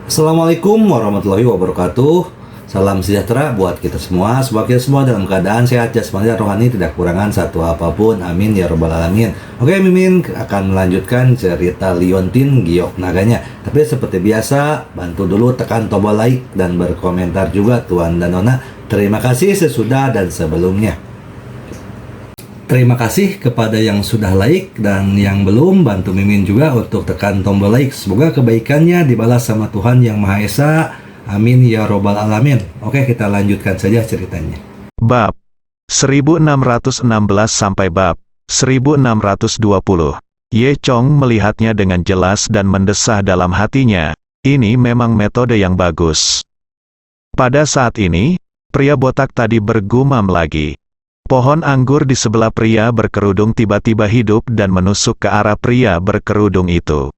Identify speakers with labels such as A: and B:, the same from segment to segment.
A: Assalamualaikum warahmatullahi wabarakatuh. Salam sejahtera buat kita semua. Semoga kita semua dalam keadaan sehat jasmani dan rohani, tidak kekurangan satu apapun. Amin ya robbal alamin. Oke, Mimin akan melanjutkan cerita Liontin Giok Naganya. Tapi seperti biasa, bantu dulu tekan tombol like dan berkomentar juga Tuan dan Nona. Terima kasih sesudah dan sebelumnya. Terima kasih kepada yang sudah like dan yang belum, bantu Mimin juga untuk tekan tombol like. Semoga kebaikannya dibalas sama Tuhan Yang Maha Esa. Amin ya robbal alamin. Oke, kita lanjutkan saja ceritanya.
B: Bab 1616 sampai bab 1620. Ye Chong melihatnya dengan jelas dan mendesah dalam hatinya. Ini memang metode yang bagus. Pada saat ini, pria botak tadi bergumam lagi. Pohon anggur di sebelah pria berkerudung tiba-tiba hidup dan menusuk ke arah pria berkerudung itu.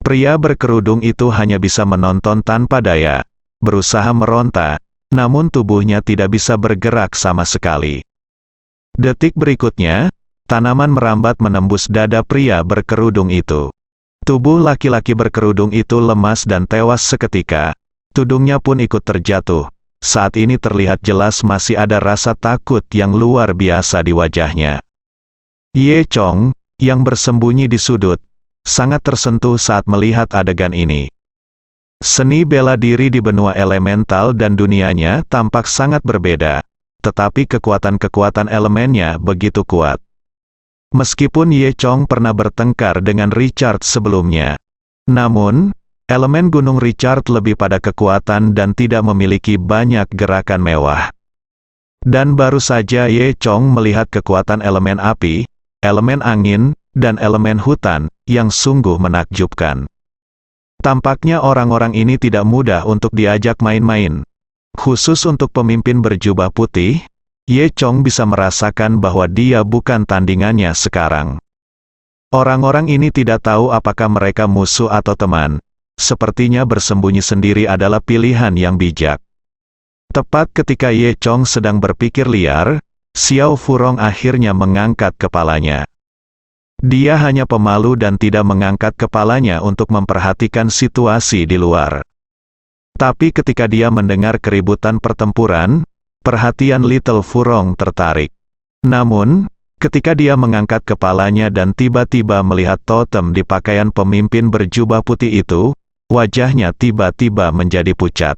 B: Pria berkerudung itu hanya bisa menonton tanpa daya, berusaha meronta, namun tubuhnya tidak bisa bergerak sama sekali. Detik berikutnya, tanaman merambat menembus dada pria berkerudung itu. Tubuh laki-laki berkerudung itu lemas dan tewas seketika. Tudungnya pun ikut terjatuh. Saat ini terlihat jelas masih ada rasa takut yang luar biasa di wajahnya. Ye Chong, yang bersembunyi di sudut, sangat tersentuh saat melihat adegan ini. Seni bela diri di benua elemental dan dunianya tampak sangat berbeda, tetapi kekuatan-kekuatan elemennya begitu kuat. Meskipun Ye Chong pernah bertengkar dengan Richard sebelumnya, namun elemen Gunung Richard lebih pada kekuatan dan tidak memiliki banyak gerakan mewah. Dan baru saja Ye Chong melihat kekuatan elemen api, elemen angin, dan elemen hutan, yang sungguh menakjubkan. Tampaknya orang-orang ini tidak mudah untuk diajak main-main. Khusus untuk pemimpin berjubah putih, Ye Chong bisa merasakan bahwa dia bukan tandingannya sekarang. Orang-orang ini tidak tahu apakah mereka musuh atau teman. Sepertinya bersembunyi sendiri adalah pilihan yang bijak. Tepat ketika Ye Chong sedang berpikir liar, Xiao Furong akhirnya mengangkat kepalanya. Dia hanya pemalu dan tidak mengangkat kepalanya untuk memperhatikan situasi di luar. Tapi ketika dia mendengar keributan pertempuran, perhatian Little Furong tertarik. Namun, ketika dia mengangkat kepalanya dan tiba-tiba melihat totem di pakaian pemimpin berjubah putih itu, wajahnya tiba-tiba menjadi pucat.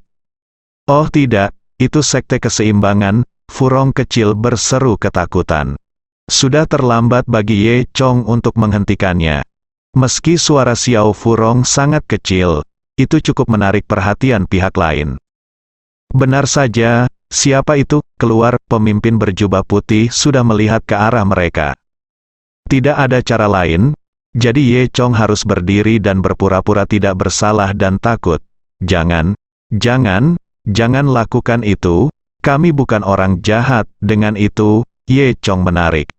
B: Oh tidak, itu sekte keseimbangan, Furong kecil berseru ketakutan. Sudah terlambat bagi Ye Chong untuk menghentikannya. Meski suara Xiao Furong sangat kecil, itu cukup menarik perhatian pihak lain. Benar saja, siapa itu? Keluar, pemimpin berjubah putih sudah melihat ke arah mereka. Tidak ada cara lain, jadi Ye Chong harus berdiri dan berpura-pura tidak bersalah dan takut. Jangan lakukan itu, kami bukan orang jahat. Dengan itu, Ye Chong menarik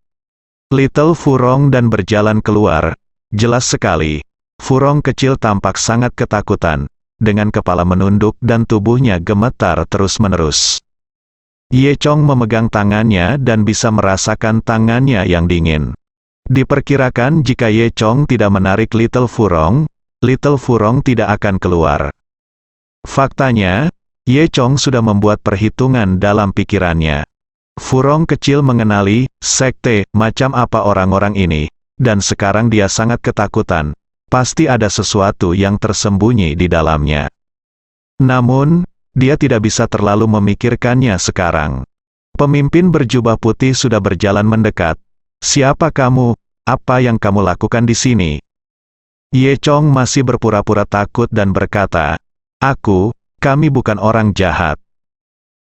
B: Little Furong dan berjalan keluar. Jelas sekali, Furong kecil tampak sangat ketakutan, dengan kepala menunduk dan tubuhnya gemetar terus-menerus. Ye Chong memegang tangannya dan bisa merasakan tangannya yang dingin. Diperkirakan jika Ye Chong tidak menarik Little Furong tidak akan keluar. Faktanya, Ye Chong sudah membuat perhitungan dalam pikirannya. Furong kecil mengenali sekte macam apa orang-orang ini, dan sekarang dia sangat ketakutan. Pasti ada sesuatu yang tersembunyi di dalamnya. Namun, dia tidak bisa terlalu memikirkannya sekarang. Pemimpin berjubah putih sudah berjalan mendekat. Siapa kamu? Apa yang kamu lakukan di sini? Ye Chong masih berpura-pura takut dan berkata, kami bukan orang jahat.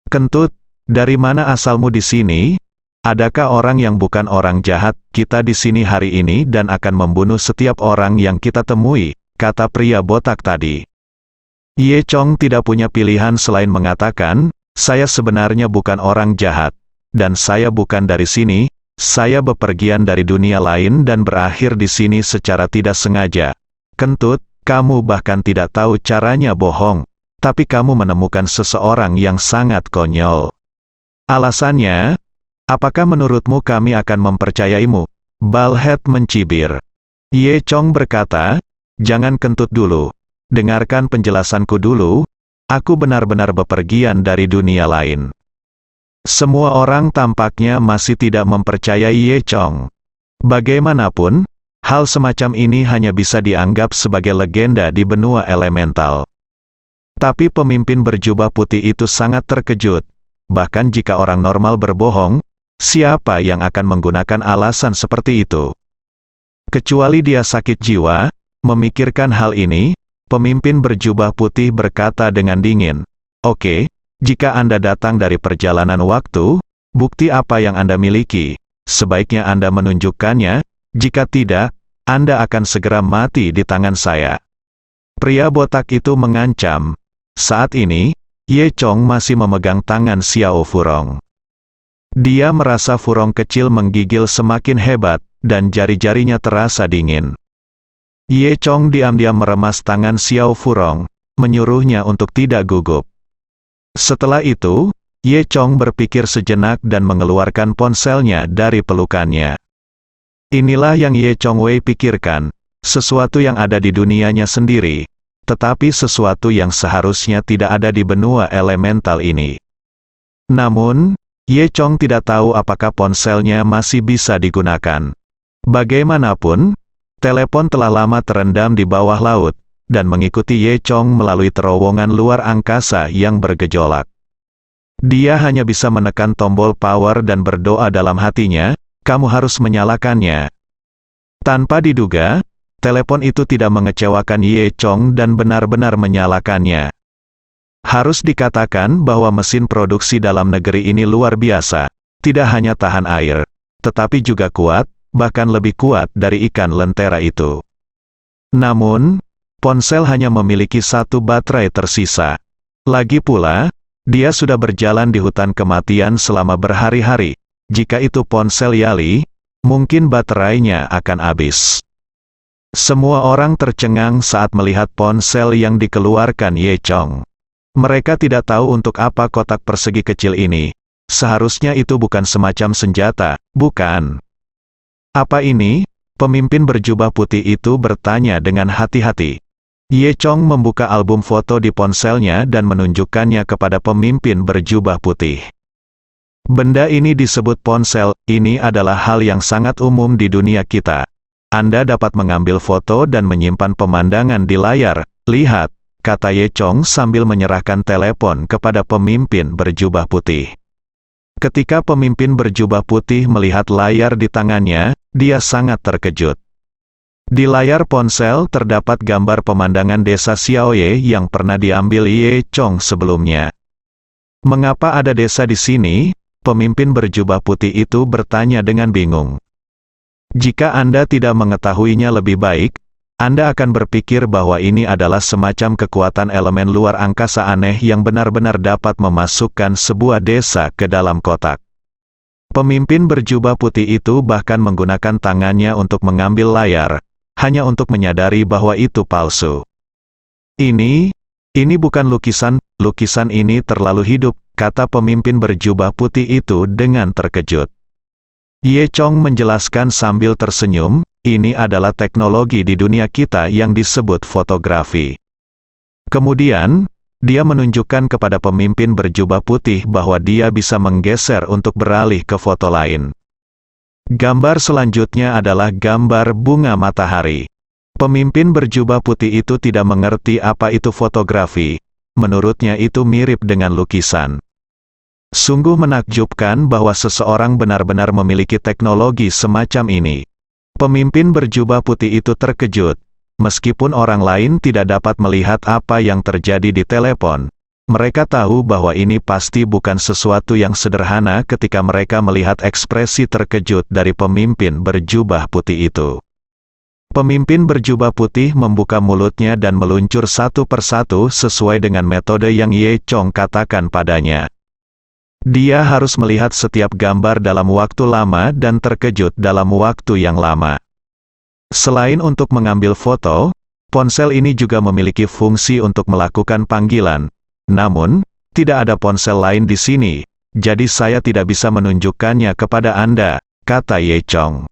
B: Kentut, dari mana asalmu di sini? Adakah orang yang bukan orang jahat? Kita di sini hari ini dan akan membunuh setiap orang yang kita temui, kata pria botak tadi. Ye Chong tidak punya pilihan selain mengatakan, saya sebenarnya bukan orang jahat, dan saya bukan dari sini. Saya bepergian dari dunia lain dan berakhir di sini secara tidak sengaja. Kentut, kamu bahkan tidak tahu caranya bohong, tapi kamu menemukan seseorang yang sangat konyol. Alasannya, apakah menurutmu kami akan mempercayaimu? Balhead mencibir. Ye Chong berkata, jangan kentut dulu. dengarkan penjelasanku dulu, aku benar-benar bepergian dari dunia lain. Semua orang tampaknya masih tidak mempercayai Ye Chong. Bagaimanapun, hal semacam ini hanya bisa dianggap sebagai legenda di benua elemental. Tapi pemimpin berjubah putih itu sangat terkejut. Bahkan jika orang normal berbohong, siapa yang akan menggunakan alasan seperti itu? Kecuali dia sakit jiwa. Memikirkan hal ini, pemimpin berjubah putih berkata dengan dingin, "Oke, jika Anda datang dari perjalanan waktu, bukti apa yang Anda miliki? Sebaiknya Anda menunjukkannya, jika tidak, Anda akan segera mati di tangan saya." Pria botak itu mengancam. Saat ini, Ye Chong masih memegang tangan Xiao Furong. Dia merasa Furong kecil menggigil semakin hebat, dan jari-jarinya terasa dingin. Ye Chong diam-diam meremas tangan Xiao Furong, menyuruhnya untuk tidak gugup. Setelah itu, Ye Chong berpikir sejenak dan mengeluarkan ponselnya dari pelukannya. Inilah yang Ye Chong Wei pikirkan, sesuatu yang ada di dunianya sendiri, tetapi sesuatu yang seharusnya tidak ada di benua elemental ini. Namun, Ye Chong tidak tahu apakah ponselnya masih bisa digunakan. Bagaimanapun, telepon telah lama terendam di bawah laut, dan mengikuti Ye Chong melalui terowongan luar angkasa yang bergejolak. Dia hanya bisa menekan tombol power dan berdoa dalam hatinya, "Kamu harus menyalakannya." Tanpa diduga, telepon itu tidak mengecewakan Ye Chong dan benar-benar menyalakannya. Harus dikatakan bahwa mesin produksi dalam negeri ini luar biasa, tidak hanya tahan air, tetapi juga kuat, bahkan lebih kuat dari ikan lentera itu. Namun, ponsel hanya memiliki satu baterai tersisa. Lagi pula, dia sudah berjalan di hutan kematian selama berhari-hari. Jika itu ponsel Yali, mungkin baterainya akan habis. Semua orang tercengang saat melihat ponsel yang dikeluarkan Ye Chong. Mereka tidak tahu untuk apa kotak persegi kecil ini. Seharusnya itu bukan semacam senjata, bukan? "Apa ini?" Pemimpin berjubah putih itu bertanya dengan hati-hati. Ye Chong membuka album foto di ponselnya dan menunjukkannya kepada pemimpin berjubah putih. "Benda ini disebut ponsel, ini adalah hal yang sangat umum di dunia kita. Anda dapat mengambil foto dan menyimpan pemandangan di layar. Lihat," kata Ye Chong sambil menyerahkan telepon kepada pemimpin berjubah putih. Ketika pemimpin berjubah putih melihat layar di tangannya, dia sangat terkejut. Di layar ponsel terdapat gambar pemandangan desa Xiaoye yang pernah diambil Ye Chong sebelumnya. "Mengapa ada desa di sini?" Pemimpin berjubah putih itu bertanya dengan bingung. "Jika Anda tidak mengetahuinya lebih baik, Anda akan berpikir bahwa ini adalah semacam kekuatan elemen luar angkasa aneh yang benar-benar dapat memasukkan sebuah desa ke dalam kotak." Pemimpin berjubah putih itu bahkan menggunakan tangannya untuk mengambil layar, hanya untuk menyadari bahwa itu palsu. Ini bukan lukisan, lukisan ini terlalu hidup," kata pemimpin berjubah putih itu dengan terkejut. Ye Chong menjelaskan sambil tersenyum, "Ini adalah teknologi di dunia kita yang disebut fotografi." Kemudian, dia menunjukkan kepada pemimpin berjubah putih bahwa dia bisa menggeser untuk beralih ke foto lain. Gambar selanjutnya adalah gambar bunga matahari. Pemimpin berjubah putih itu tidak mengerti apa itu fotografi. Menurutnya itu mirip dengan lukisan. Sungguh menakjubkan bahwa seseorang benar-benar memiliki teknologi semacam ini. Pemimpin berjubah putih itu terkejut. Meskipun orang lain tidak dapat melihat apa yang terjadi di telepon, mereka tahu bahwa ini pasti bukan sesuatu yang sederhana ketika mereka melihat ekspresi terkejut dari pemimpin berjubah putih itu. Pemimpin berjubah putih membuka mulutnya dan meluncur satu persatu sesuai dengan metode yang Ye Chong katakan padanya. Dia harus melihat setiap gambar dalam waktu lama dan terkejut dalam waktu yang lama. Selain untuk mengambil foto, ponsel ini juga memiliki fungsi untuk melakukan panggilan. Namun, tidak ada ponsel lain di sini, jadi saya tidak bisa menunjukkannya kepada Anda, kata Ye Chong.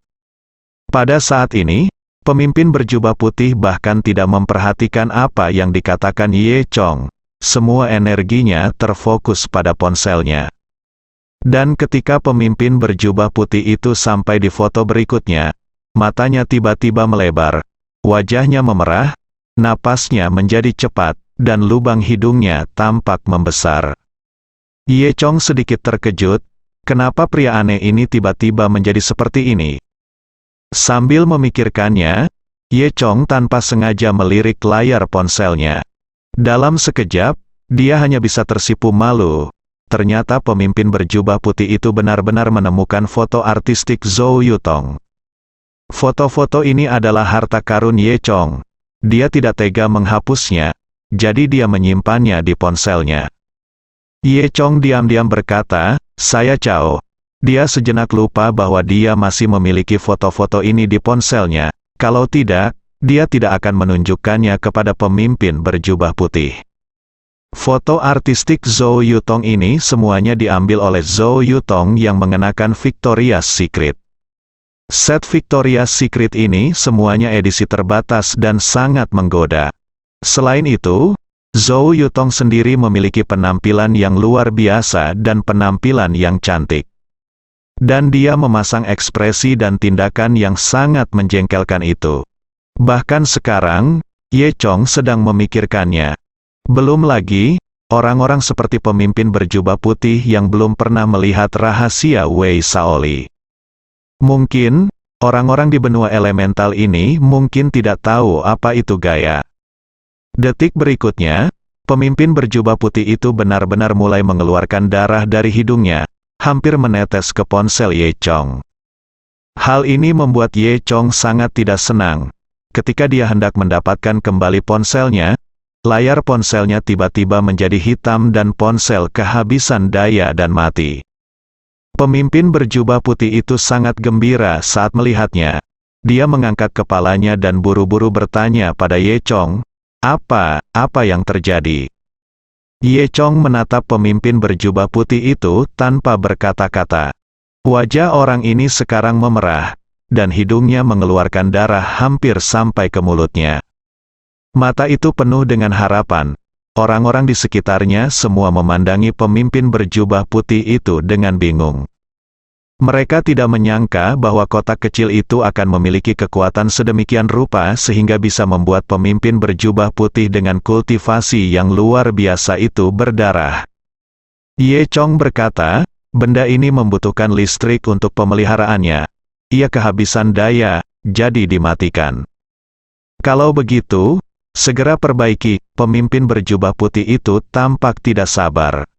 B: Pada saat ini, Pemimpin berjubah putih bahkan tidak memperhatikan apa yang dikatakan Ye Chong. Semua energinya terfokus pada ponselnya. Dan ketika pemimpin berjubah putih itu sampai di foto berikutnya, matanya tiba-tiba melebar, wajahnya memerah, napasnya menjadi cepat, dan lubang hidungnya tampak membesar. Ye Chong sedikit terkejut, kenapa pria aneh ini tiba-tiba menjadi seperti ini? Sambil memikirkannya, Ye Chong tanpa sengaja melirik layar ponselnya. Dalam sekejap, dia hanya bisa tersipu malu. Ternyata pemimpin berjubah putih itu benar-benar menemukan foto artistik Zhou Yutong. Foto-foto ini adalah harta karun Ye Chong. Dia tidak tega menghapusnya, jadi dia menyimpannya di ponselnya. Ye Chong diam-diam berkata, "Saya Cao." Dia sejenak lupa bahwa dia masih memiliki foto-foto ini di ponselnya. Kalau tidak, dia tidak akan menunjukkannya kepada pemimpin berjubah putih. Foto artistik Zhou Yutong ini semuanya diambil oleh Zhou Yutong yang mengenakan Victoria's Secret. Set Victoria's Secret ini semuanya edisi terbatas dan sangat menggoda. Selain itu, Zhou Yutong sendiri memiliki penampilan yang luar biasa dan penampilan yang cantik. Dan dia memasang ekspresi dan tindakan yang sangat menjengkelkan itu. Bahkan sekarang, Ye Chong sedang memikirkannya. Belum lagi, orang-orang seperti pemimpin berjubah putih yang belum pernah melihat rahasia Wei Shaoli. Mungkin, orang-orang di benua elemental ini mungkin tidak tahu apa itu gaya. Detik berikutnya, pemimpin berjubah putih itu benar-benar mulai mengeluarkan darah dari hidungnya, hampir menetes ke ponsel Ye Chong. Hal ini membuat Ye Chong sangat tidak senang. Ketika dia hendak mendapatkan kembali ponselnya, layar ponselnya tiba-tiba menjadi hitam dan ponsel kehabisan daya dan mati. Pemimpin berjubah putih itu sangat gembira saat melihatnya. Dia mengangkat kepalanya dan buru-buru bertanya pada Ye Chong, apa yang terjadi? Ye Chong menatap pemimpin berjubah putih itu tanpa berkata-kata. Wajah orang ini sekarang memerah, dan hidungnya mengeluarkan darah hampir sampai ke mulutnya. Mata itu penuh dengan harapan. Orang-orang di sekitarnya semua memandangi pemimpin berjubah putih itu dengan bingung. Mereka tidak menyangka bahwa kotak kecil itu akan memiliki kekuatan sedemikian rupa sehingga bisa membuat pemimpin berjubah putih dengan kultivasi yang luar biasa itu berdarah. Ye Chong berkata, benda ini membutuhkan listrik untuk pemeliharaannya. Ia kehabisan daya, jadi dimatikan. Kalau begitu, segera perbaiki, pemimpin berjubah putih itu tampak tidak sabar.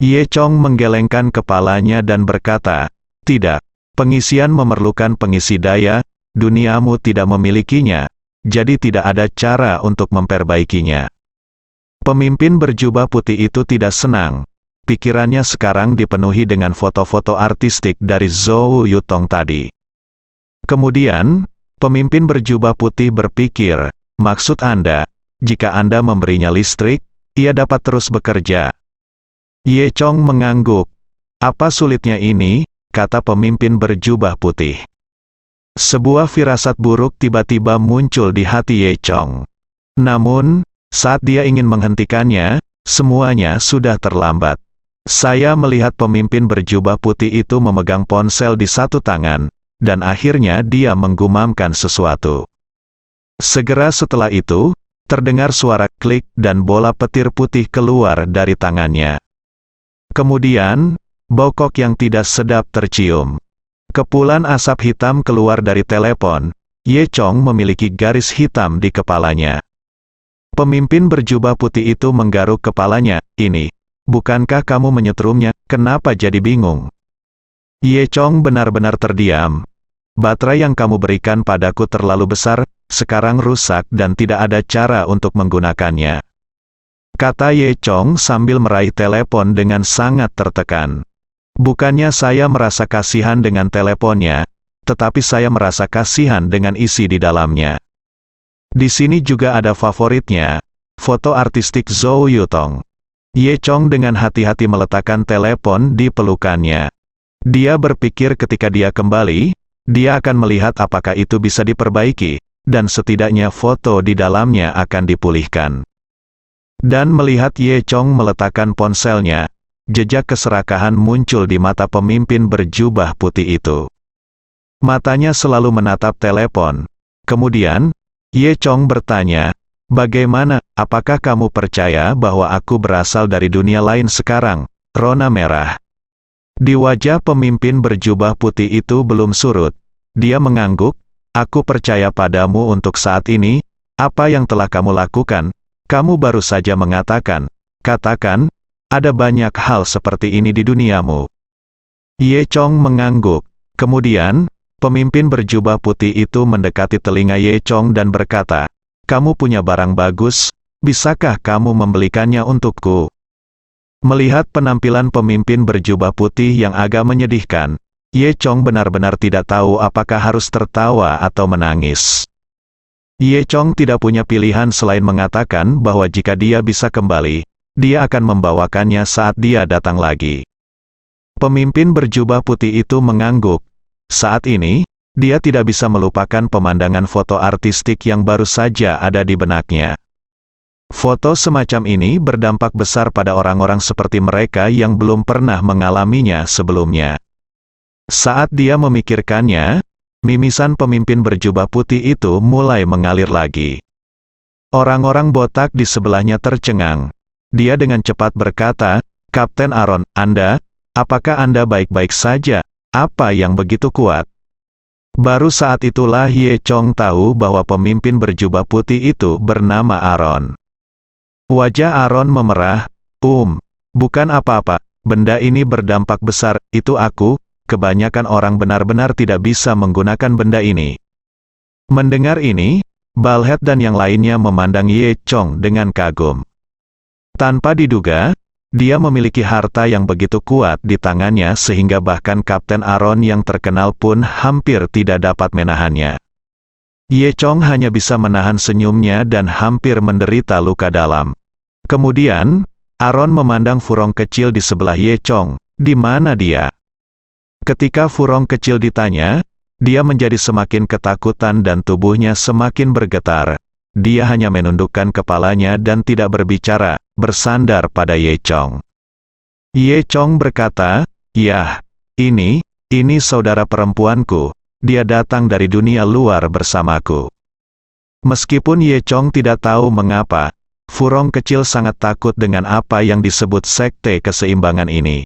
B: Ye Chong menggelengkan kepalanya dan berkata, tidak, pengisian memerlukan pengisi daya, duniamu tidak memilikinya, jadi tidak ada cara untuk memperbaikinya. Pemimpin berjubah putih itu tidak senang. Pikirannya sekarang dipenuhi dengan foto-foto artistik dari Zhou Yutong tadi. Kemudian, pemimpin berjubah putih berpikir, maksud Anda, jika Anda memberinya listrik, ia dapat terus bekerja. Ye Chong mengangguk. Apa sulitnya ini, kata pemimpin berjubah putih. Sebuah firasat buruk tiba-tiba muncul di hati Ye Chong. Namun, saat dia ingin menghentikannya, semuanya sudah terlambat. Saya melihat pemimpin berjubah putih itu memegang ponsel di satu tangan, dan akhirnya dia menggumamkan sesuatu. Segera setelah itu, terdengar suara klik dan bola petir putih keluar dari tangannya. Kemudian, bokok yang tidak sedap tercium. Kepulan asap hitam keluar dari telepon. Ye Chong memiliki garis hitam di kepalanya. Pemimpin berjubah putih itu menggaruk kepalanya, ini. Bukankah kamu menyetrumnya, kenapa jadi bingung? Ye Chong benar-benar terdiam. Baterai yang kamu berikan padaku terlalu besar, sekarang rusak dan tidak ada cara untuk menggunakannya. Kata Ye Chong sambil meraih telepon dengan sangat tertekan. Bukannya saya merasa kasihan dengan teleponnya, tetapi saya merasa kasihan dengan isi di dalamnya. Di sini juga ada favoritnya, foto artistik Zhou Yutong. Ye Chong dengan hati-hati meletakkan telepon di pelukannya. Dia berpikir ketika dia kembali, dia akan melihat apakah itu bisa diperbaiki, dan setidaknya foto di dalamnya akan dipulihkan. Dan melihat Ye Chong meletakkan ponselnya, jejak keserakahan muncul di mata pemimpin berjubah putih itu. Matanya selalu menatap telepon. Kemudian, Ye Chong bertanya, "Bagaimana, apakah kamu percaya bahwa aku berasal dari dunia lain sekarang?" Rona merah di wajah pemimpin berjubah putih itu belum surut. Dia mengangguk, "Aku percaya padamu untuk saat ini. Apa yang telah kamu lakukan? Kamu baru saja mengatakan, katakan, ada banyak hal seperti ini di duniamu." Ye Chong mengangguk. Kemudian, pemimpin berjubah putih itu mendekati telinga Ye Chong dan berkata, "Kamu punya barang bagus, bisakah kamu membelikannya untukku?" Melihat penampilan pemimpin berjubah putih yang agak menyedihkan, Ye Chong benar-benar tidak tahu apakah harus tertawa atau menangis. Ye Chong tidak punya pilihan selain mengatakan bahwa jika dia bisa kembali, dia akan membawakannya saat dia datang lagi. Pemimpin berjubah putih itu mengangguk. Saat ini, dia tidak bisa melupakan pemandangan foto artistik yang baru saja ada di benaknya. Foto semacam ini berdampak besar pada orang-orang seperti mereka yang belum pernah mengalaminya sebelumnya. Saat dia memikirkannya, mimisan pemimpin berjubah putih itu mulai mengalir lagi. Orang-orang botak di sebelahnya tercengang. Dia dengan cepat berkata, "Kapten Aaron, apakah Anda baik-baik saja? Apa yang begitu kuat?" Baru saat itulah Ye Chong tahu bahwa pemimpin berjubah putih itu bernama Aaron. Wajah Aaron memerah, bukan apa-apa, benda ini berdampak besar, itu aku. Kebanyakan orang benar-benar tidak bisa menggunakan benda ini." Mendengar ini, Balhead dan yang lainnya memandang Ye Chong dengan kagum. Tanpa diduga, dia memiliki harta yang begitu kuat di tangannya sehingga bahkan Kapten Aaron yang terkenal pun hampir tidak dapat menahannya. Ye Chong hanya bisa menahan senyumnya dan hampir menderita luka dalam. Kemudian, Aaron memandang Furong kecil di sebelah Ye Chong. Di mana dia? Ketika Furong kecil ditanya, dia menjadi semakin ketakutan dan tubuhnya semakin bergetar. Dia hanya menundukkan kepalanya dan tidak berbicara, bersandar pada Ye Chong. Ye Chong berkata, "Yah, ini saudara perempuanku, dia datang dari dunia luar bersamaku." Meskipun Ye Chong tidak tahu mengapa, Furong kecil sangat takut dengan apa yang disebut sekte keseimbangan ini.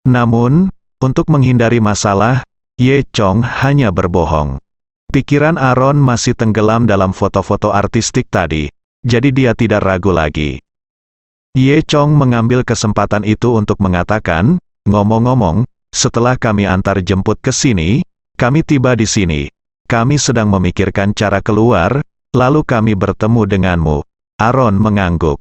B: Namun, untuk menghindari masalah, Ye Chong hanya berbohong. Pikiran Aaron masih tenggelam dalam foto-foto artistik tadi, jadi dia tidak ragu lagi. Ye Chong mengambil kesempatan itu untuk mengatakan, "Ngomong-ngomong, setelah kami antar jemput ke sini, kami tiba di sini. Kami sedang memikirkan cara keluar, lalu kami bertemu denganmu." Aaron mengangguk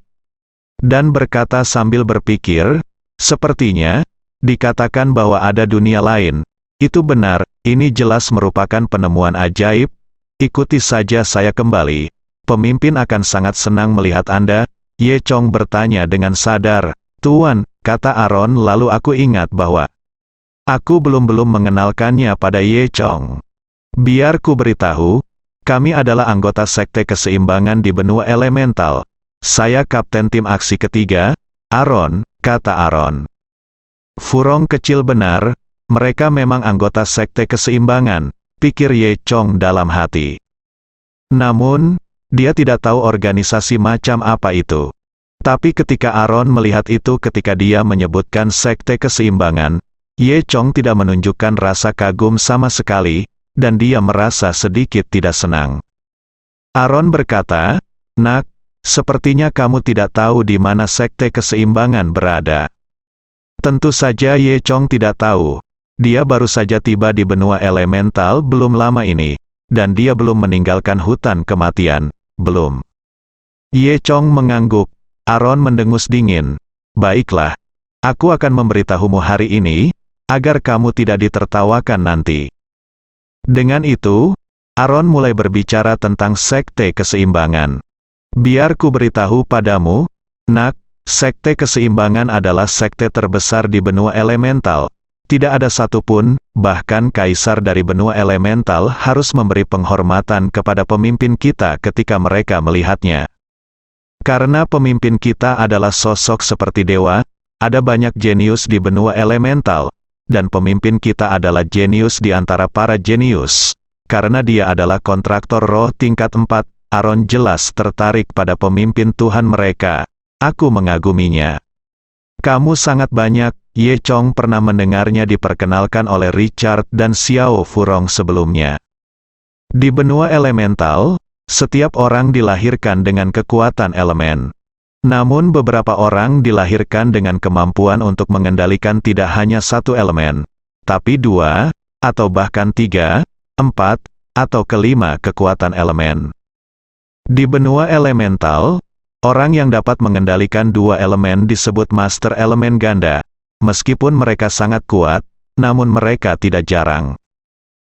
B: dan berkata sambil berpikir, "Sepertinya dikatakan bahwa ada dunia lain. Itu benar, ini jelas merupakan penemuan ajaib. Ikuti saja saya kembali. Pemimpin akan sangat senang melihat Anda." Ye Chong bertanya dengan sadar. "Tuan," kata Aaron, lalu aku ingat bahwa aku belum mengenalkannya pada Ye Chong. "Biar ku beritahu, kami adalah anggota Sekte Keseimbangan di benua elemental. Saya Kapten Tim Aksi Ketiga, Aaron," kata Aaron. Furong kecil benar, mereka memang anggota Sekte Keseimbangan, pikir Ye Chong dalam hati. Namun, dia tidak tahu organisasi macam apa itu. Tapi ketika Aaron melihat itu ketika dia menyebutkan Sekte Keseimbangan, Ye Chong tidak menunjukkan rasa kagum sama sekali, dan dia merasa sedikit tidak senang. Aaron berkata, "Nak, sepertinya kamu tidak tahu di mana Sekte Keseimbangan berada." Tentu saja Ye Chong tidak tahu. Dia baru saja tiba di benua elemental belum lama ini, dan dia belum meninggalkan hutan kematian, belum. Ye Chong mengangguk. Aaron mendengus dingin. "Baiklah. Aku akan memberitahumu hari ini, agar kamu tidak ditertawakan nanti." Dengan itu, Aaron mulai berbicara tentang Sekte Keseimbangan. "Biar ku beritahu padamu, Nak, Sekte Keseimbangan adalah sekte terbesar di benua elemental. Tidak ada satupun, bahkan kaisar dari benua elemental harus memberi penghormatan kepada pemimpin kita ketika mereka melihatnya. Karena pemimpin kita adalah sosok seperti dewa, ada banyak jenius di benua elemental, dan pemimpin kita adalah jenius di antara para jenius. Karena dia adalah kontraktor roh tingkat 4, Aaron jelas tertarik pada pemimpin Tuhan mereka. Aku mengaguminya. Kamu sangat banyak. Ye Chong pernah mendengarnya diperkenalkan oleh Richard dan Xiao Furong sebelumnya. Di benua elemental, setiap orang dilahirkan dengan kekuatan elemen. Namun beberapa orang dilahirkan dengan kemampuan untuk mengendalikan tidak hanya satu elemen, tapi 2, atau bahkan 3, 4, atau kelima kekuatan elemen. Di benua elemental, orang yang dapat mengendalikan 2 elemen disebut Master Elemen Ganda. Meskipun mereka sangat kuat, namun mereka tidak jarang.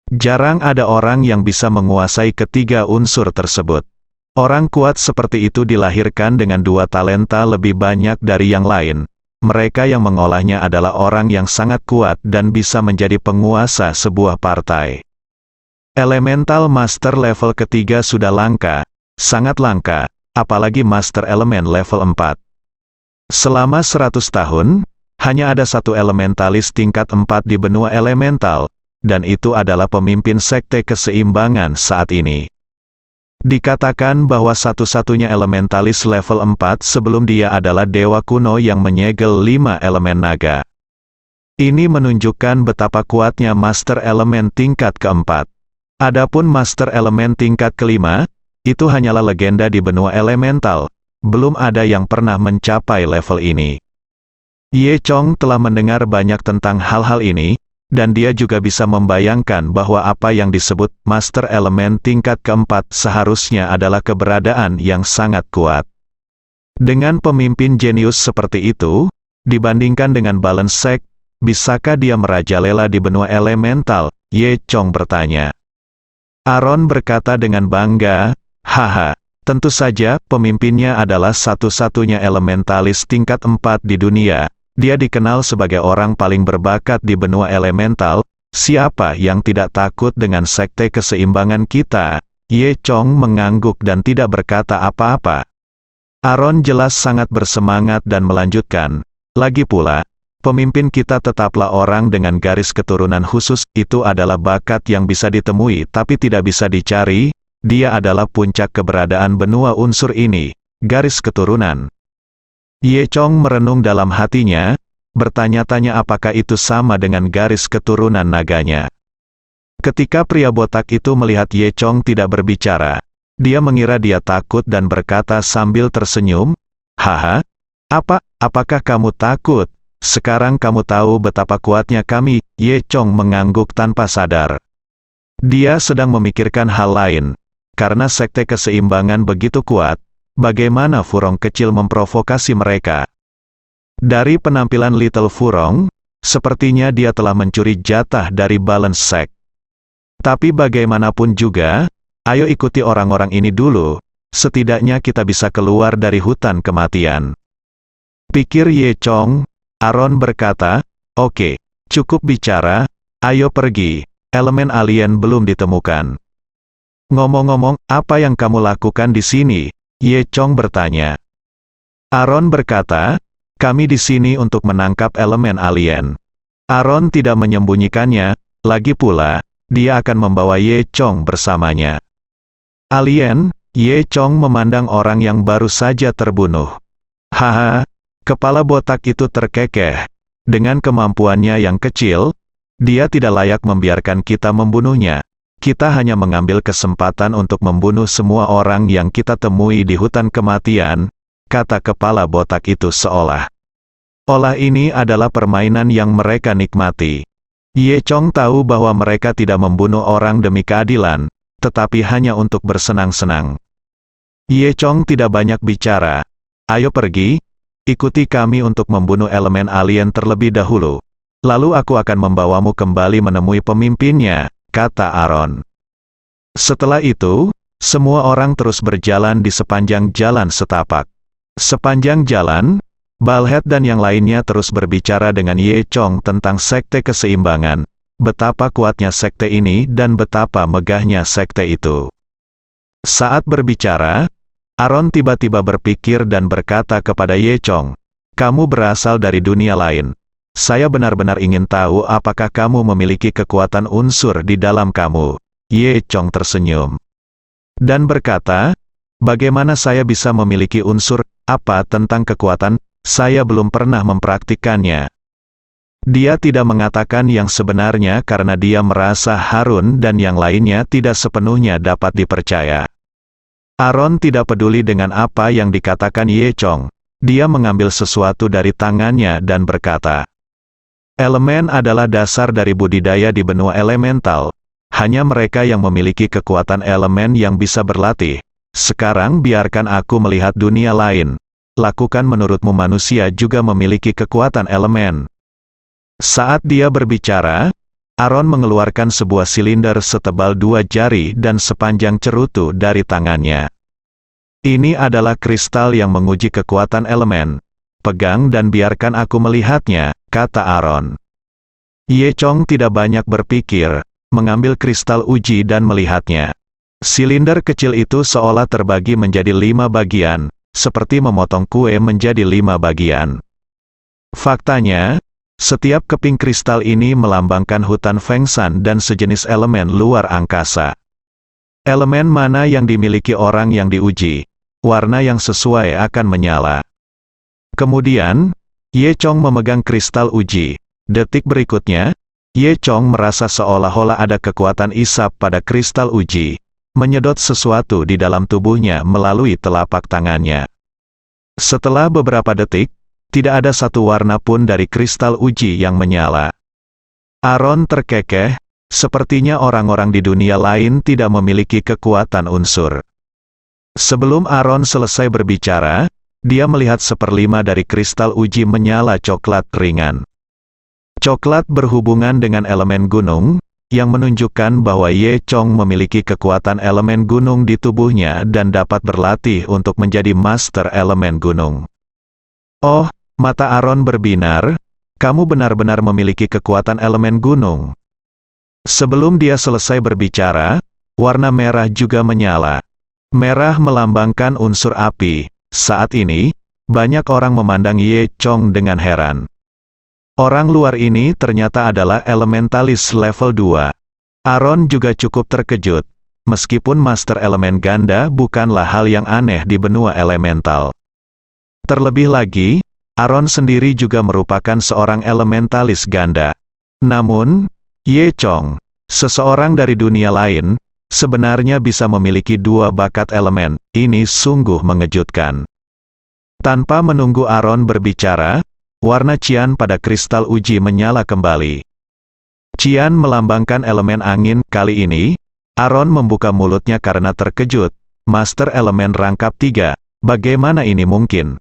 B: Jarang ada orang yang bisa menguasai ketiga unsur tersebut. Orang kuat seperti itu dilahirkan dengan 2 talenta lebih banyak dari yang lain. Mereka yang mengolahnya adalah orang yang sangat kuat dan bisa menjadi penguasa sebuah partai. Elemental Master level ketiga sudah langka, sangat langka, apalagi Master Elemen level 4. Selama 100 tahun, hanya ada satu elementalis tingkat 4 di benua elemental, dan itu adalah pemimpin sekte keseimbangan saat ini. Dikatakan bahwa satu-satunya elementalis level 4 sebelum dia adalah dewa kuno yang menyegel 5 elemen naga. Ini menunjukkan betapa kuatnya Master Elemen tingkat keempat. Adapun Master Elemen tingkat kelima, itu hanyalah legenda di benua elemental, belum ada yang pernah mencapai level ini. Ye Chong telah mendengar banyak tentang hal-hal ini, dan dia juga bisa membayangkan bahwa apa yang disebut Master Elemen tingkat keempat seharusnya adalah keberadaan yang sangat kuat. Dengan pemimpin jenius seperti itu, dibandingkan dengan balance sect, bisakah dia merajalela di benua elemental? Ye Chong bertanya. Aaron berkata dengan bangga, haha, tentu saja pemimpinnya adalah satu-satunya elementalis tingkat 4 di dunia. Dia dikenal sebagai orang paling berbakat di benua elemental. Siapa yang tidak takut dengan sekte keseimbangan kita? Ye Chong mengangguk dan tidak berkata apa-apa. Aaron jelas sangat bersemangat dan melanjutkan. Lagi pula, pemimpin kita tetaplah orang dengan garis keturunan khusus. Itu adalah bakat yang bisa ditemui tapi tidak bisa dicari. Dia adalah puncak keberadaan benua unsur ini, garis keturunan. Ye Chong merenung dalam hatinya, bertanya-tanya apakah itu sama dengan garis keturunan naganya. Ketika pria botak itu melihat Ye Chong tidak berbicara, dia mengira dia takut dan berkata sambil tersenyum, haha, apakah kamu takut? Sekarang kamu tahu betapa kuatnya kami. Ye Chong mengangguk tanpa sadar. Dia sedang memikirkan hal lain, karena sekte keseimbangan begitu kuat. Bagaimana Furong kecil memprovokasi mereka? Dari penampilan Little Furong, sepertinya dia telah mencuri jatah dari balance sect. Tapi bagaimanapun juga, ayo ikuti orang-orang ini dulu, setidaknya kita bisa keluar dari hutan kematian. Pikir Ye Chong. Aaron berkata, oke, cukup bicara, ayo pergi, elemen alien belum ditemukan. Ngomong-ngomong, apa yang kamu lakukan di sini? Ye Chong bertanya. Aaron berkata, kami di sini untuk menangkap elemen alien. Aaron tidak menyembunyikannya, lagi pula, dia akan membawa Ye Chong bersamanya. Alien? Ye Chong memandang orang yang baru saja terbunuh. Haha, kepala botak itu terkekeh. Dengan kemampuannya yang kecil, dia tidak layak membiarkan kita membunuhnya. Kita hanya mengambil kesempatan untuk membunuh semua orang yang kita temui di hutan kematian, kata kepala botak itu seolah. Olah ini adalah permainan yang mereka nikmati. Ye Chong tahu bahwa mereka tidak membunuh orang demi keadilan, tetapi hanya untuk bersenang-senang. Ye Chong tidak banyak bicara. Ayo pergi, ikuti kami untuk membunuh elemen alien terlebih dahulu. Lalu aku akan membawamu kembali menemui pemimpinnya, kata Aaron. Setelah itu, semua orang terus berjalan di sepanjang jalan setapak. Sepanjang jalan, Balhead dan yang lainnya terus berbicara dengan Ye Chong tentang sekte keseimbangan, betapa kuatnya sekte ini dan betapa megahnya sekte itu. Saat berbicara, Aaron tiba-tiba berpikir dan berkata kepada Ye Chong, "Kamu berasal dari dunia lain. Saya benar-benar ingin tahu apakah kamu memiliki kekuatan unsur di dalam kamu." Ye Chong tersenyum dan berkata, "Bagaimana saya bisa memiliki unsur apa tentang kekuatan? Saya belum pernah mempraktikkannya." Dia tidak mengatakan yang sebenarnya karena dia merasa Harun dan yang lainnya tidak sepenuhnya dapat dipercaya. Aaron tidak peduli dengan apa yang dikatakan Ye Chong. Dia mengambil sesuatu dari tangannya dan berkata, "Elemen adalah dasar dari budidaya di benua elemental. Hanya mereka yang memiliki kekuatan elemen yang bisa berlatih. Sekarang biarkan aku melihat dunia lain. Lakukan menurutmu manusia juga memiliki kekuatan elemen." Saat dia berbicara, Aaron mengeluarkan sebuah silinder setebal 2 jari dan sepanjang cerutu dari tangannya. "Ini adalah kristal yang menguji kekuatan elemen. Pegang dan biarkan aku melihatnya," kata Aaron. Ye Chong tidak banyak berpikir, mengambil kristal uji dan melihatnya. Silinder kecil itu seolah terbagi menjadi 5 bagian, seperti memotong kue menjadi 5 bagian. Faktanya, setiap keping kristal ini melambangkan hutan Fengshan dan sejenis elemen luar angkasa. Elemen mana yang dimiliki orang yang diuji, warna yang sesuai akan menyala. Kemudian, Ye Chong memegang kristal uji. Detik berikutnya, Ye Chong merasa seolah-olah ada kekuatan isap pada kristal uji, menyedot sesuatu di dalam tubuhnya melalui telapak tangannya. Setelah beberapa detik, tidak ada satu warna pun dari kristal uji yang menyala. Aaron terkekeh, sepertinya orang-orang di dunia lain tidak memiliki kekuatan unsur. Sebelum Aaron selesai berbicara, dia melihat 1/5 dari kristal uji menyala coklat ringan. Coklat berhubungan dengan elemen gunung, yang menunjukkan bahwa Ye Chong memiliki kekuatan elemen gunung di tubuhnya dan dapat berlatih untuk menjadi master elemen gunung. "Oh," mata Aaron berbinar, "kamu benar-benar memiliki kekuatan elemen gunung." Sebelum dia selesai berbicara, warna merah juga menyala. Merah melambangkan unsur api. Saat ini, banyak orang memandang Ye Chong dengan heran. Orang luar ini ternyata adalah elementalis level 2. Aaron juga cukup terkejut, meskipun master elemen ganda bukanlah hal yang aneh di benua elemental. Terlebih lagi, Aaron sendiri juga merupakan seorang elementalis ganda. Namun, Ye Chong, seseorang dari dunia lain, sebenarnya bisa memiliki 2 bakat elemen. Ini sungguh mengejutkan. Tanpa menunggu Aaron berbicara, warna cian pada kristal uji menyala kembali. Cian melambangkan elemen angin. Kali ini, Aaron membuka mulutnya karena terkejut. Master elemen rangkap 3, bagaimana ini mungkin?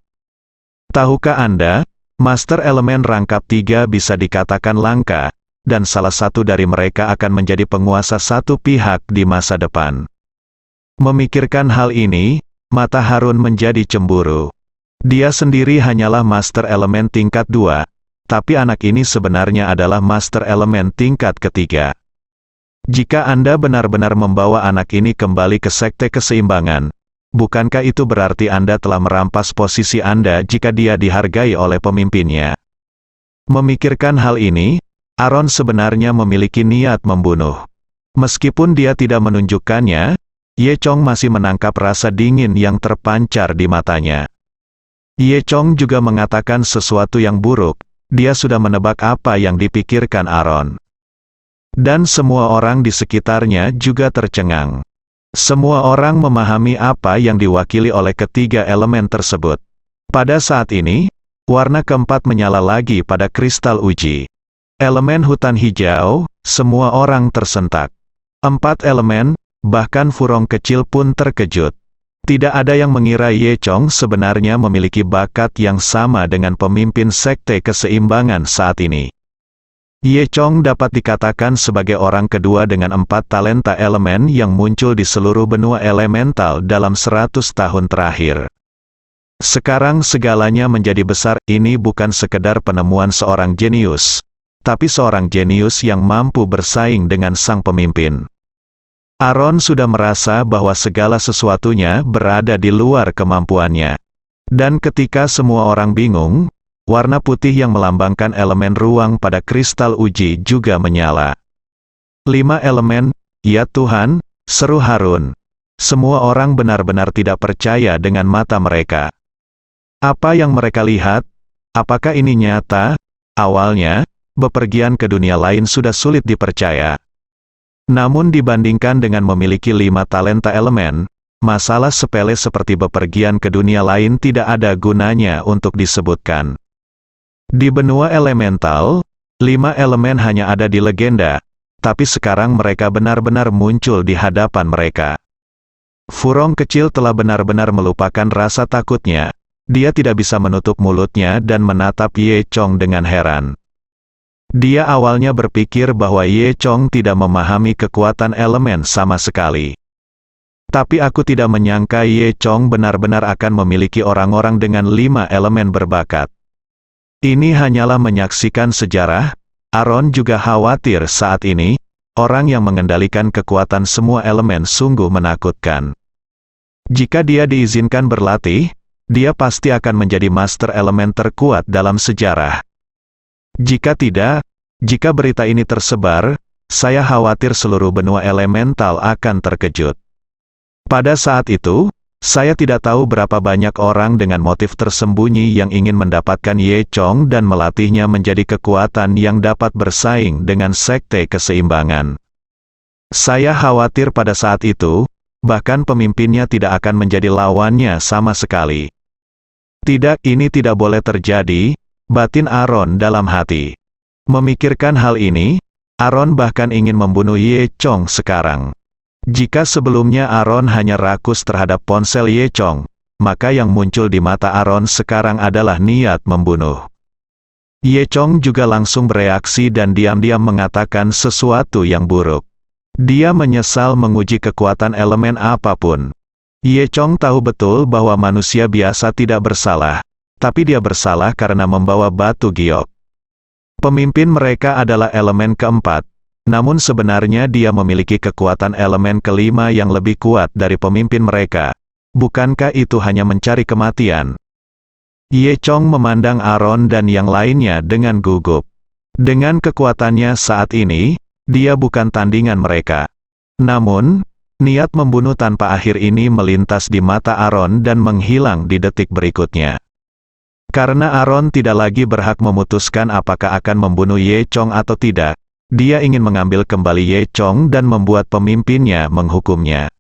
B: Tahukah Anda, master elemen rangkap 3 bisa dikatakan langka, dan salah satu dari mereka akan menjadi penguasa satu pihak di masa depan. Memikirkan hal ini, mata Harun menjadi cemburu. Dia sendiri hanyalah master elemen tingkat 2, tapi anak ini sebenarnya adalah master elemen tingkat ketiga. Jika Anda benar-benar membawa anak ini kembali ke sekte keseimbangan, bukankah itu berarti Anda telah merampas posisi Anda jika dia dihargai oleh pemimpinnya? Memikirkan hal ini, Aaron sebenarnya memiliki niat membunuh. Meskipun dia tidak menunjukkannya, Ye Chong masih menangkap rasa dingin yang terpancar di matanya. Ye Chong juga mengatakan sesuatu yang buruk. Dia sudah menebak apa yang dipikirkan Aaron. Dan semua orang di sekitarnya juga tercengang. Semua orang memahami apa yang diwakili oleh ketiga elemen tersebut. Pada saat ini, warna keempat menyala lagi pada kristal uji. Elemen hutan hijau, semua orang tersentak. 4 elemen, bahkan Furong kecil pun terkejut. Tidak ada yang mengira Ye Chong sebenarnya memiliki bakat yang sama dengan pemimpin sekte keseimbangan saat ini. Ye Chong dapat dikatakan sebagai orang kedua dengan 4 talenta elemen yang muncul di seluruh benua elemental dalam 100 tahun terakhir. Sekarang segalanya menjadi besar. Ini bukan sekedar penemuan seorang jenius, tapi seorang jenius yang mampu bersaing dengan sang pemimpin. Aaron sudah merasa bahwa segala sesuatunya berada di luar kemampuannya. Dan ketika semua orang bingung, warna putih yang melambangkan elemen ruang pada kristal uji juga menyala. 5 elemen, ya Tuhan, seru Harun. Semua orang benar-benar tidak percaya dengan mata mereka. Apa yang mereka lihat? Apakah ini nyata? Awalnya, bepergian ke dunia lain sudah sulit dipercaya. Namun dibandingkan dengan memiliki 5 talenta elemen, masalah sepele seperti bepergian ke dunia lain tidak ada gunanya untuk disebutkan. Di benua elemental, 5 elemen hanya ada di legenda, tapi sekarang mereka benar-benar muncul di hadapan mereka. Furong kecil telah benar-benar melupakan rasa takutnya. Dia tidak bisa menutup mulutnya dan menatap Ye Chong dengan heran. Dia awalnya berpikir bahwa Ye Chong tidak memahami kekuatan elemen sama sekali. Tapi aku tidak menyangka Ye Chong benar-benar akan memiliki orang-orang dengan 5 elemen berbakat. Ini hanyalah menyaksikan sejarah. Aaron juga khawatir saat ini, orang yang mengendalikan kekuatan semua elemen sungguh menakutkan. Jika dia diizinkan berlatih, dia pasti akan menjadi master elemen terkuat dalam sejarah. Jika tidak, jika berita ini tersebar, saya khawatir seluruh benua elemental akan terkejut. Pada saat itu, saya tidak tahu berapa banyak orang dengan motif tersembunyi yang ingin mendapatkan Ye Chong dan melatihnya menjadi kekuatan yang dapat bersaing dengan sekte keseimbangan. Saya khawatir pada saat itu, bahkan pemimpinnya tidak akan menjadi lawannya sama sekali. Tidak, ini tidak boleh terjadi, batin Aaron dalam hati. Memikirkan hal ini, Aaron bahkan ingin membunuh Ye Chong sekarang. Jika sebelumnya Aaron hanya rakus terhadap ponsel Ye Chong, maka yang muncul di mata Aaron sekarang adalah niat membunuh. Ye Chong juga langsung bereaksi dan diam-diam mengatakan sesuatu yang buruk. Dia menyesal menguji kekuatan elemen apapun. Ye Chong tahu betul bahwa manusia biasa tidak bersalah, tapi dia bersalah karena membawa batu giok. Pemimpin mereka adalah elemen keempat, namun sebenarnya dia memiliki kekuatan elemen kelima yang lebih kuat dari pemimpin mereka. Bukankah itu hanya mencari kematian? Ye Chong memandang Aaron dan yang lainnya dengan gugup. Dengan kekuatannya saat ini, dia bukan tandingan mereka. Namun, niat membunuh tanpa akhir ini melintas di mata Aaron dan menghilang di detik berikutnya. Karena Aaron tidak lagi berhak memutuskan apakah akan membunuh Ye Chong atau tidak, dia ingin mengambil kembali Ye Chong dan membuat pemimpinnya menghukumnya.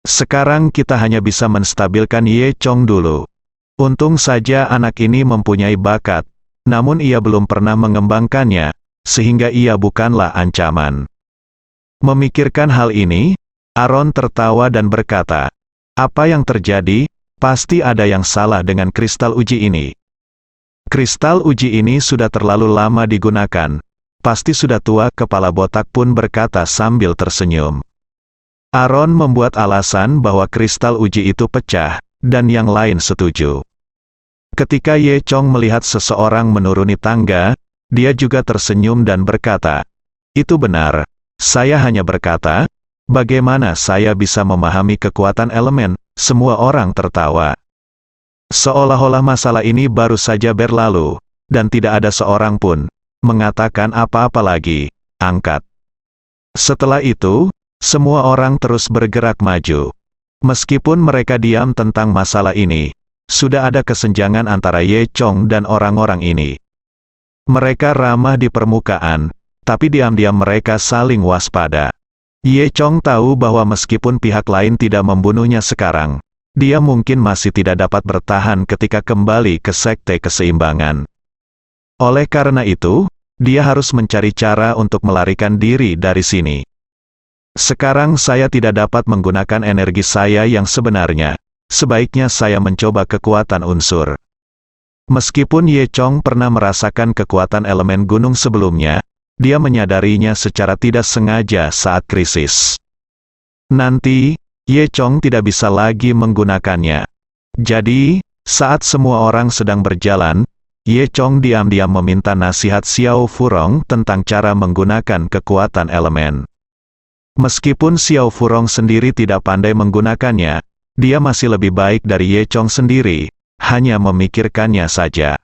B: Sekarang kita hanya bisa menstabilkan Ye Chong dulu. Untung saja anak ini mempunyai bakat, namun ia belum pernah mengembangkannya, sehingga ia bukanlah ancaman. Memikirkan hal ini, Aaron tertawa dan berkata, "Apa yang terjadi? Pasti ada yang salah dengan kristal uji ini. Kristal uji ini sudah terlalu lama digunakan. Pasti sudah tua." Kepala botak pun berkata sambil tersenyum. Aaron membuat alasan bahwa kristal uji itu pecah, dan yang lain setuju. Ketika Ye Chong melihat seseorang menuruni tangga, dia juga tersenyum dan berkata, "Itu benar. Saya hanya berkata, bagaimana saya bisa memahami kekuatan elemen?" Semua orang tertawa. Seolah-olah masalah ini baru saja berlalu, dan tidak ada seorang pun mengatakan apa-apa lagi. Angkat. Setelah itu, semua orang terus bergerak maju. Meskipun mereka diam tentang masalah ini, sudah ada kesenjangan antara Ye Chong dan orang-orang ini. Mereka ramah di permukaan, tapi diam-diam mereka saling waspada. Ye Chong tahu bahwa meskipun pihak lain tidak membunuhnya sekarang, dia mungkin masih tidak dapat bertahan ketika kembali ke sekte keseimbangan. Oleh karena itu, dia harus mencari cara untuk melarikan diri dari sini. Sekarang saya tidak dapat menggunakan energi saya yang sebenarnya. Sebaiknya saya mencoba kekuatan unsur. Meskipun Ye Chong pernah merasakan kekuatan elemen gunung sebelumnya, dia menyadarinya secara tidak sengaja saat krisis. Nanti, Ye Chong tidak bisa lagi menggunakannya. Jadi, Saat semua orang sedang berjalan, Ye Chong diam-diam meminta nasihat Xiao Furong tentang cara menggunakan kekuatan elemen. Meskipun Xiao Furong sendiri tidak pandai menggunakannya, dia masih lebih baik dari Ye Chong sendiri, hanya memikirkannya saja.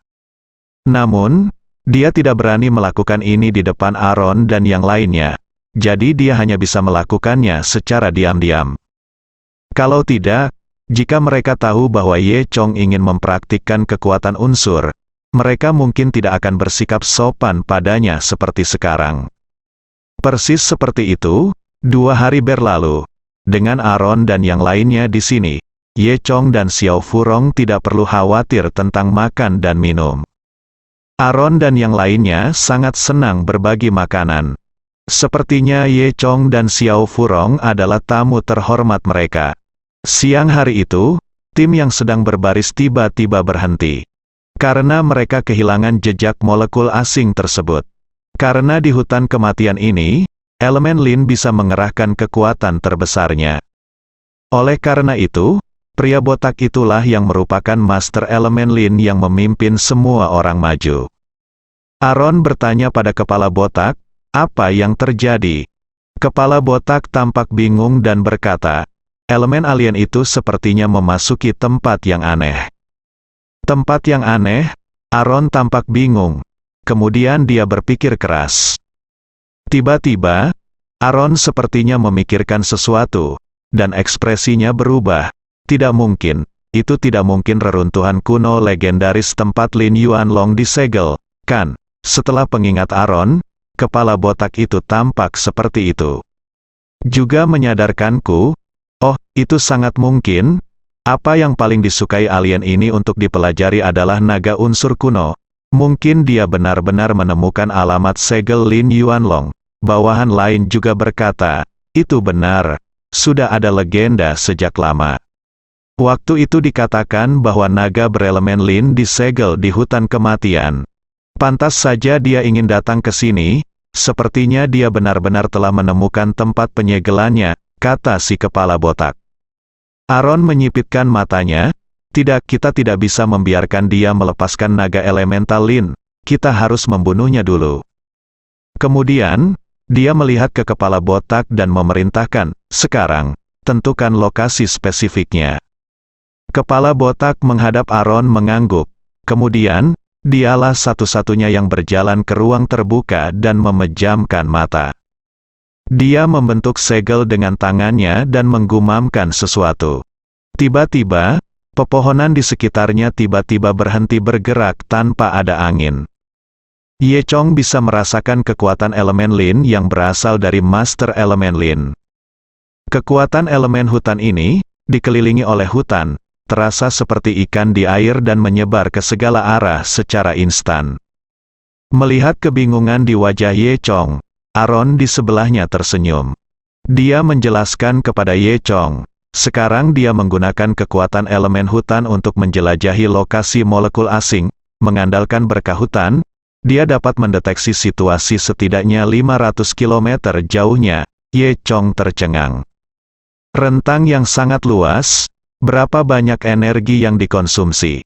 B: Namun, dia tidak berani melakukan ini di depan Aaron dan yang lainnya, jadi dia hanya bisa melakukannya secara diam-diam. Kalau tidak, jika mereka tahu bahwa Ye Chong ingin mempraktikkan kekuatan unsur, mereka mungkin tidak akan bersikap sopan padanya seperti sekarang. Persis seperti itu, 2 hari berlalu. Dengan Aaron dan yang lainnya di sini, Ye Chong dan Xiao Furong tidak perlu khawatir tentang makan dan minum. Aaron dan yang lainnya sangat senang berbagi makanan. Sepertinya Ye Chong dan Xiao Furong adalah tamu terhormat mereka. Siang hari itu, tim yang sedang berbaris tiba-tiba berhenti. Karena mereka kehilangan jejak molekul asing tersebut. Karena di hutan kematian ini, elemen Lin bisa mengerahkan kekuatan terbesarnya. Oleh karena itu, pria botak itulah yang merupakan master elemen Lin yang memimpin semua orang maju. Aaron bertanya pada kepala botak, apa yang terjadi? Kepala botak tampak bingung dan berkata, elemen alien itu sepertinya memasuki tempat yang aneh. Tempat yang aneh? Aaron tampak bingung. Kemudian dia berpikir keras. Tiba-tiba, Aaron sepertinya memikirkan sesuatu, dan ekspresinya berubah. Tidak mungkin, itu tidak mungkin reruntuhan kuno legendaris tempat Lin Yuanlong disegel, kan? Setelah pengingat Aaron, kepala botak itu tampak seperti itu. Juga menyadarkanku, oh, itu sangat mungkin. Apa yang paling disukai alien ini untuk dipelajari adalah naga unsur kuno. Mungkin dia benar-benar menemukan alamat segel Lin Yuanlong. Bawahan lain juga berkata, itu benar. Sudah ada legenda sejak lama. Waktu itu dikatakan bahwa naga berelemen Lin disegel di hutan kematian. Pantas saja dia ingin datang ke sini. Sepertinya dia benar-benar telah menemukan tempat penyegelannya, kata si kepala botak. Aaron menyipitkan matanya, kita tidak bisa membiarkan dia melepaskan naga elemental Lin, kita harus membunuhnya dulu. Kemudian, dia melihat ke kepala botak dan memerintahkan, sekarang, tentukan lokasi spesifiknya. Kepala botak menghadap Aaron mengangguk, kemudian, dialah satu-satunya yang berjalan ke ruang terbuka dan memejamkan mata. Dia membentuk segel dengan tangannya dan menggumamkan sesuatu. Tiba-tiba, pepohonan di sekitarnya tiba-tiba berhenti bergerak tanpa ada angin. Ye Chong bisa merasakan kekuatan elemen Lin yang berasal dari Master Elemen Lin. Kekuatan elemen hutan ini, dikelilingi oleh hutan, terasa seperti ikan di air dan menyebar ke segala arah secara instan. Melihat kebingungan di wajah Ye Chong, Aaron di sebelahnya tersenyum. Dia menjelaskan kepada Ye Chong, sekarang dia menggunakan kekuatan elemen hutan untuk menjelajahi lokasi molekul asing, mengandalkan berkah hutan, dia dapat mendeteksi situasi setidaknya 500 km jauhnya. Ye Chong tercengang. Rentang yang sangat luas, berapa banyak energi yang dikonsumsi.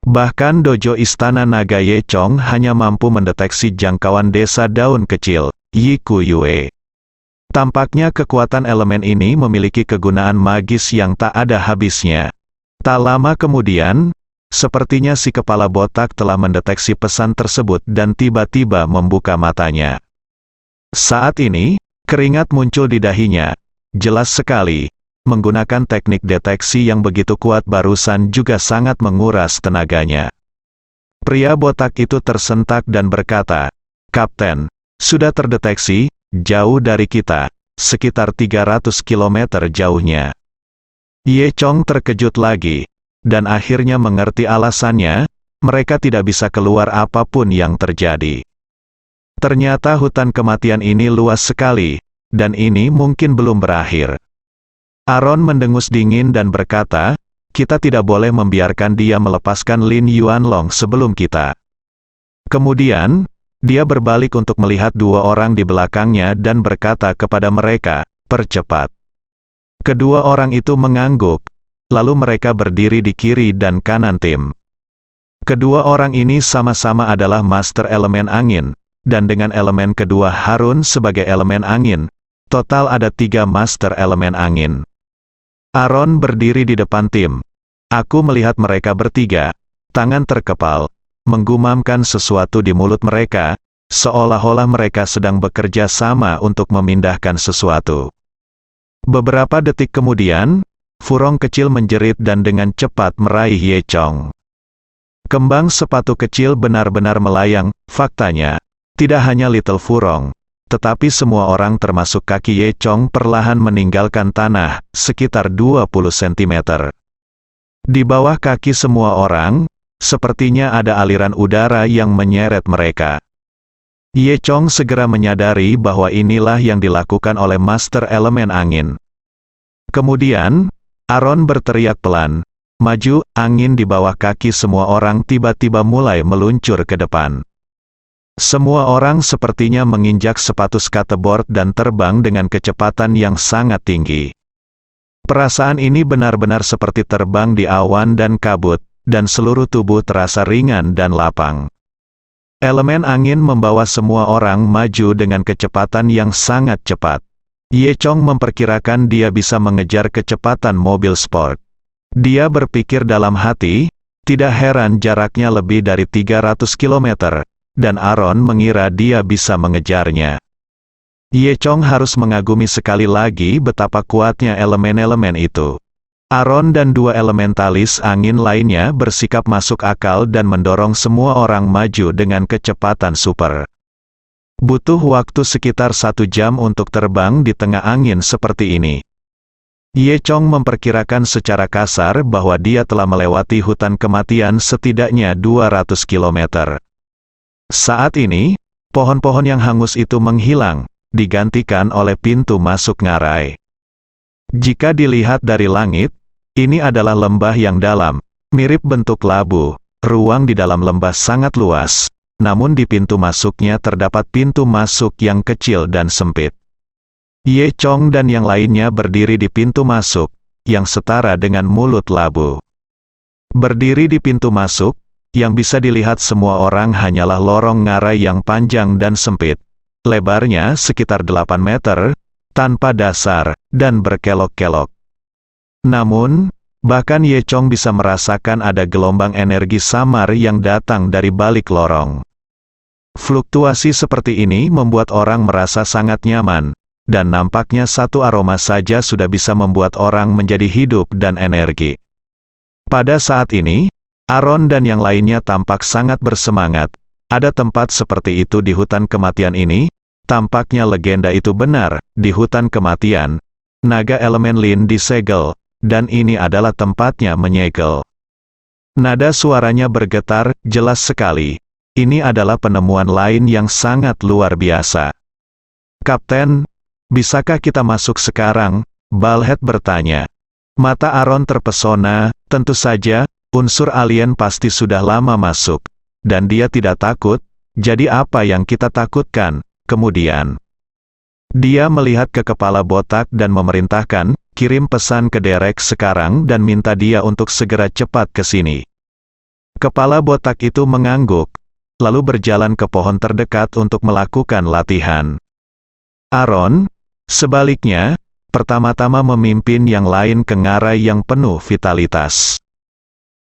B: Bahkan dojo istana naga Ye Chong hanya mampu mendeteksi jangkauan desa daun kecil, Yiku Yue. Tampaknya kekuatan elemen ini memiliki kegunaan magis yang tak ada habisnya. Tak lama kemudian, sepertinya si kepala botak telah mendeteksi pesan tersebut dan tiba-tiba membuka matanya. Saat ini, keringat muncul di dahinya. Jelas sekali, menggunakan teknik deteksi yang begitu kuat barusan juga sangat menguras tenaganya. Pria botak itu tersentak dan berkata, "Kapten, sudah terdeteksi, jauh dari kita, sekitar 300 km jauhnya." Ye Chong terkejut lagi, dan akhirnya mengerti alasannya, mereka tidak bisa keluar apapun yang terjadi. Ternyata hutan kematian ini luas sekali, dan ini mungkin belum berakhir. Aaron mendengus dingin dan berkata, kita tidak boleh membiarkan dia melepaskan Lin Yuanlong sebelum kita. Kemudian, dia berbalik untuk melihat 2 orang di belakangnya dan berkata kepada mereka, percepat. Kedua orang itu mengangguk. lalu mereka berdiri di kiri dan kanan tim. Kedua orang ini sama-sama adalah master elemen angin, dan dengan elemen kedua Harun sebagai elemen angin, total ada 3 master elemen angin. Aaron berdiri di depan tim. Aku melihat mereka bertiga, tangan terkepal, menggumamkan sesuatu di mulut mereka, seolah-olah mereka sedang bekerja sama untuk memindahkan sesuatu. Beberapa detik kemudian, Furong kecil menjerit dan dengan cepat meraih Ye Chong. Kembang sepatu kecil benar-benar melayang. Faktanya, tidak hanya Little Furong, tetapi semua orang termasuk kaki Ye Chong perlahan meninggalkan tanah, sekitar 20 cm. Di bawah kaki semua orang, sepertinya ada aliran udara yang menyeret mereka. Ye Chong segera menyadari bahwa inilah yang dilakukan oleh Master Elemen Angin. Kemudian, Aaron berteriak pelan, maju, angin di bawah kaki semua orang tiba-tiba mulai meluncur ke depan. Semua orang sepertinya menginjak sepatu skateboard dan terbang dengan kecepatan yang sangat tinggi. Perasaan ini benar-benar seperti terbang di awan dan kabut, dan seluruh tubuh terasa ringan dan lapang. Elemen angin membawa semua orang maju dengan kecepatan yang sangat cepat. Ye Chong memperkirakan dia bisa mengejar kecepatan mobil sport. Dia berpikir dalam hati, tidak heran jaraknya lebih dari 300 km, dan Aaron mengira dia bisa mengejarnya. Ye Chong harus mengagumi sekali lagi betapa kuatnya elemen-elemen itu. Aaron dan 2 elementalis angin lainnya bersikap masuk akal dan mendorong semua orang maju dengan kecepatan super. Butuh waktu sekitar 1 jam untuk terbang di tengah angin seperti ini. Ye Chong memperkirakan secara kasar bahwa dia telah melewati hutan kematian setidaknya 200 km. Saat ini, pohon-pohon yang hangus itu menghilang, digantikan oleh pintu masuk ngarai. Jika dilihat dari langit, ini adalah lembah yang dalam, mirip bentuk labu. Ruang di dalam lembah sangat luas, namun di pintu masuknya terdapat pintu masuk yang kecil dan sempit. Ye Chong dan yang lainnya berdiri di pintu masuk, yang setara dengan mulut labu. Berdiri di pintu masuk, yang bisa dilihat semua orang hanyalah lorong ngarai yang panjang dan sempit. Lebarnya sekitar 8 meter, tanpa dasar, dan berkelok-kelok. Namun, bahkan Ye Chong bisa merasakan ada gelombang energi samar yang datang dari balik lorong. Fluktuasi seperti ini membuat orang merasa sangat nyaman, dan nampaknya satu aroma saja sudah bisa membuat orang menjadi hidup dan energi. Pada saat ini, Aaron dan yang lainnya tampak sangat bersemangat. Ada tempat seperti itu di hutan kematian ini, tampaknya legenda itu benar, di hutan kematian, naga elemen Lin disegel, dan ini adalah tempatnya menyegel. Nada suaranya bergetar, jelas sekali. Ini adalah penemuan lain yang sangat luar biasa. Kapten, bisakah kita masuk sekarang? Balhead bertanya. Mata Aaron terpesona, tentu saja, unsur alien pasti sudah lama masuk. Dan dia tidak takut, jadi apa yang kita takutkan? Kemudian, dia melihat ke kepala botak dan memerintahkan, kirim pesan ke Derek sekarang dan minta dia untuk segera cepat ke sini. Kepala botak itu mengangguk, lalu berjalan ke pohon terdekat untuk melakukan latihan. Aaron, sebaliknya, pertama-tama memimpin yang lain ke ngarai yang penuh vitalitas.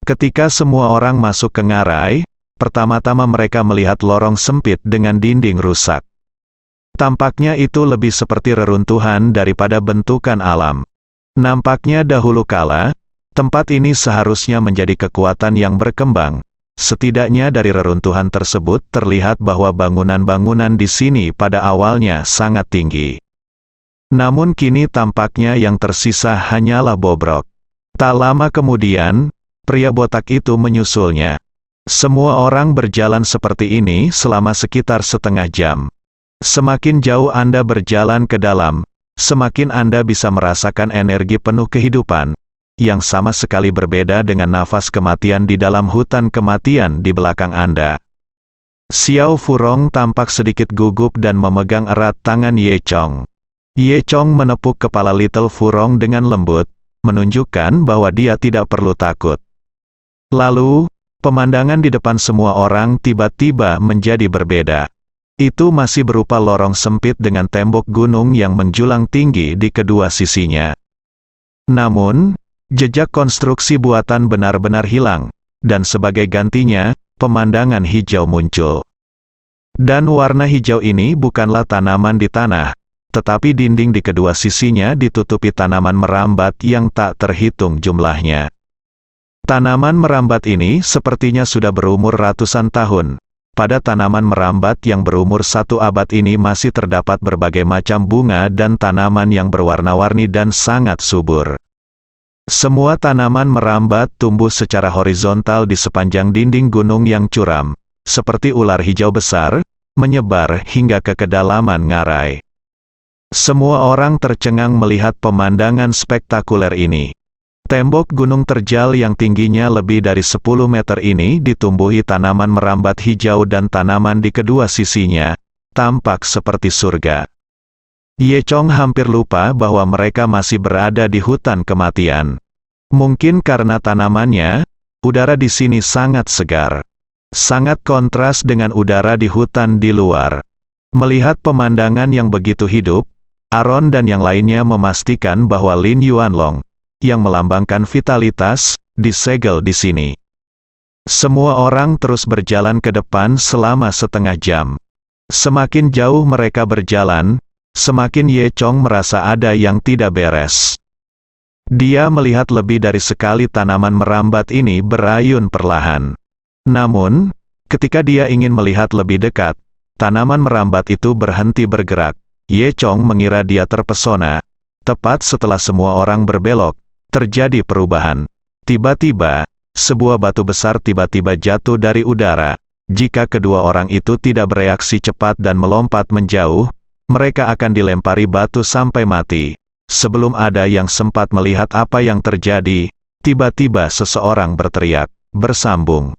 B: Ketika semua orang masuk ke ngarai, pertama-tama mereka melihat lorong sempit dengan dinding rusak. Tampaknya itu lebih seperti reruntuhan daripada bentukan alam. Nampaknya dahulu kala, tempat ini seharusnya menjadi kekuatan yang berkembang. Setidaknya dari reruntuhan tersebut terlihat bahwa bangunan-bangunan di sini pada awalnya sangat tinggi. Namun kini tampaknya yang tersisa hanyalah bobrok. Tak lama kemudian, pria botak itu menyusulnya. Semua orang berjalan seperti ini selama sekitar setengah jam. Semakin jauh Anda berjalan ke dalam, semakin Anda bisa merasakan energi penuh kehidupan, yang sama sekali berbeda dengan nafas kematian di dalam hutan kematian di belakang Anda. Xiao Furong tampak sedikit gugup dan memegang erat tangan Ye Chong. Ye Chong menepuk kepala Little Furong dengan lembut, menunjukkan bahwa dia tidak perlu takut. Lalu, pemandangan di depan semua orang tiba-tiba menjadi berbeda. Itu masih berupa lorong sempit dengan tembok gunung yang menjulang tinggi di kedua sisinya. Namun, jejak konstruksi buatan benar-benar hilang, dan sebagai gantinya, pemandangan hijau muncul. Dan warna hijau ini bukanlah tanaman di tanah, tetapi dinding di kedua sisinya ditutupi tanaman merambat yang tak terhitung jumlahnya. Tanaman merambat ini sepertinya sudah berumur ratusan tahun. Pada tanaman merambat yang berumur 1 abad ini masih terdapat berbagai macam bunga dan tanaman yang berwarna-warni dan sangat subur. Semua tanaman merambat tumbuh secara horizontal di sepanjang dinding gunung yang curam, seperti ular hijau besar, menyebar hingga ke kedalaman ngarai. Semua orang tercengang melihat pemandangan spektakuler ini. Tembok gunung terjal yang tingginya lebih dari 10 meter ini ditumbuhi tanaman merambat hijau dan tanaman di kedua sisinya, tampak seperti surga. Ye Chong hampir lupa bahwa mereka masih berada di hutan kematian. Mungkin karena tanamannya, udara di sini sangat segar. Sangat kontras dengan udara di hutan di luar. Melihat pemandangan yang begitu hidup, Aaron dan yang lainnya memastikan bahwa Lin Yuanlong, yang melambangkan vitalitas, disegel di sini. Semua orang terus berjalan ke depan selama setengah jam. Semakin jauh mereka berjalan, semakin Ye Chong merasa ada yang tidak beres. Dia melihat lebih dari sekali tanaman merambat ini berayun perlahan. Namun, ketika dia ingin melihat lebih dekat, tanaman merambat itu berhenti bergerak. Ye Chong mengira dia terpesona. Tepat setelah semua orang berbelok, terjadi perubahan. Tiba-tiba, sebuah batu besar tiba-tiba jatuh dari udara. Jika kedua orang itu tidak bereaksi cepat dan melompat menjauh, mereka akan dilempari batu sampai mati. Sebelum ada yang sempat melihat apa yang terjadi, tiba-tiba seseorang berteriak, "Bersambung!"